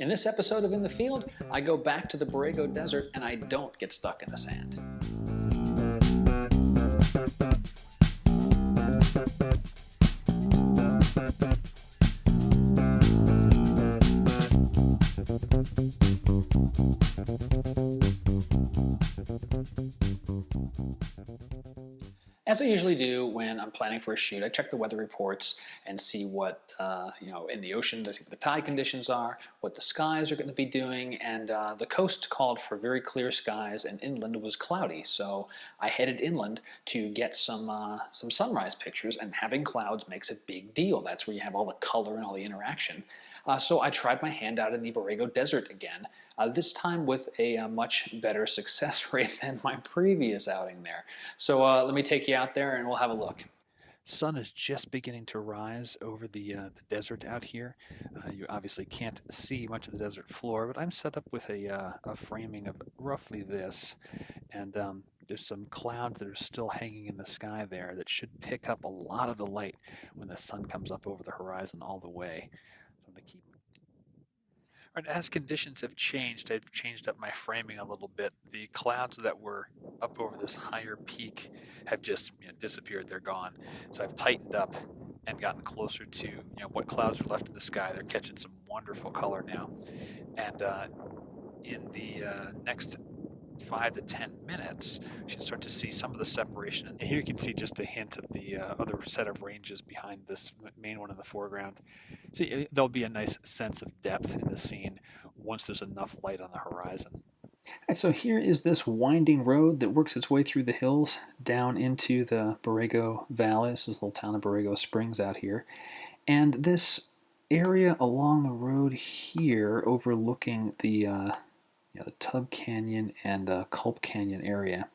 In this episode of In the Field, I go back to the Borrego Desert and I don't get stuck in the sand. As I usually do when I'm planning for a shoot, I check the weather reports and see what, in the oceans, I see what the tide conditions are, what the skies are going to be doing, and the coast called for very clear skies and inland was cloudy. So I headed inland to get some sunrise pictures, and having clouds makes a big deal. That's where you have all the color and all the interaction. So I tried my hand out in the Borrego Desert again, this time with a much better success rate than my previous outing there. So let me take you out there and we'll have a look. Sun is just beginning to rise over the desert out here. You obviously can't see much of the desert floor, but I'm set up with a framing of roughly this, and there's some clouds that are still hanging in the sky there that should pick up a lot of the light when the sun comes up over the horizon all the way. So I'm going to keep. Right, as conditions have changed, I've changed up my framing a little bit. The clouds that were up over this higher peak have just disappeared. They're gone. So I've tightened up and gotten closer to what clouds are left in the sky. They're catching some wonderful color now. And in the next 5 to 10 minutes, you should start to see some of the separation. And here you can see just a hint of the other set of ranges behind this main one in the foreground. So there'll be a nice sense of depth in the scene once there's enough light on the horizon. And so here is this winding road that works its way through the hills down into the Borrego Valley. This is the little town of Borrego Springs out here. And this area along the road here overlooking the Tub Canyon and Culp Canyon area.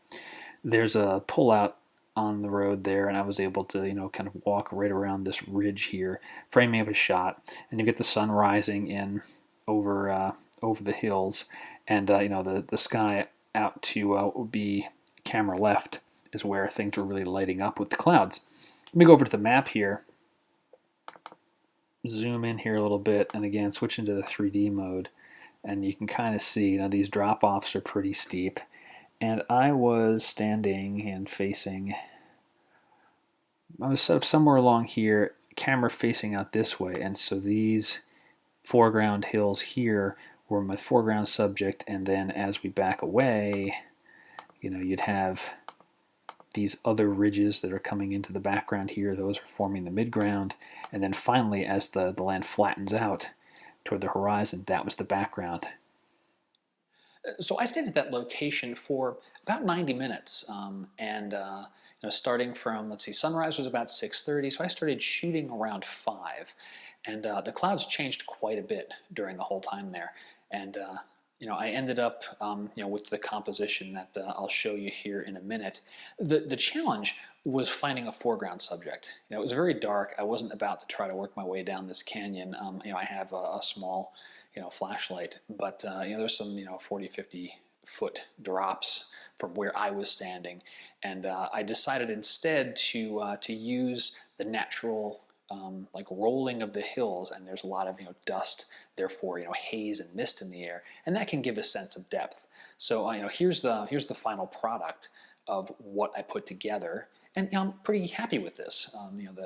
There's a pullout on the road there, and I was able to, kind of walk right around this ridge here, framing up a shot, and you get the sun rising in over the hills, and the sky out to would be camera left is where things are really lighting up with the clouds. Let me go over to the map here, zoom in here a little bit, and again switch into the 3D mode. And you can kind of see, these drop-offs are pretty steep. And I was standing and facing, I was somewhere along here, camera facing out this way. And so these foreground hills here were my foreground subject. And then as we back away, you'd have these other ridges that are coming into the background here. Those are forming the midground. And then finally, as the land flattens out toward the horizon, that was the background. So I stayed at that location for about 90 minutes, starting from, let's see, sunrise was about 6:30, so I started shooting around 5, and the clouds changed quite a bit during the whole time there, and I ended up, with the composition that I'll show you here in a minute. The challenge was finding a foreground subject. It was very dark. I wasn't about to try to work my way down this canyon. I have a small, flashlight, but there's some, 40, 50 foot drops from where I was standing, and I decided instead to use the natural rolling of the hills, and there's a lot of dust, therefore haze and mist in the air, and that can give a sense of depth. So here's the final product of what I put together, and I'm pretty happy with this.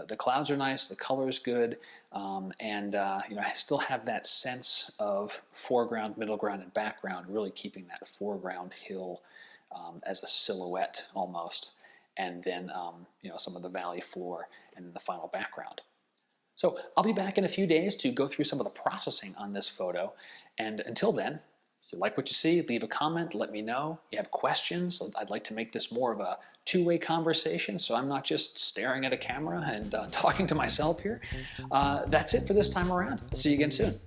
The clouds are nice, the color is good, and I still have that sense of foreground, middle ground, and background, really keeping that foreground hill as a silhouette almost, and then some of the valley floor, and then the final background. So I'll be back in a few days to go through some of the processing on this photo, and until then, if you like what you see, leave a comment, let me know. If you have questions, I'd like to make this more of a two-way conversation, so I'm not just staring at a camera and talking to myself here. That's it for this time around. I'll see you again soon.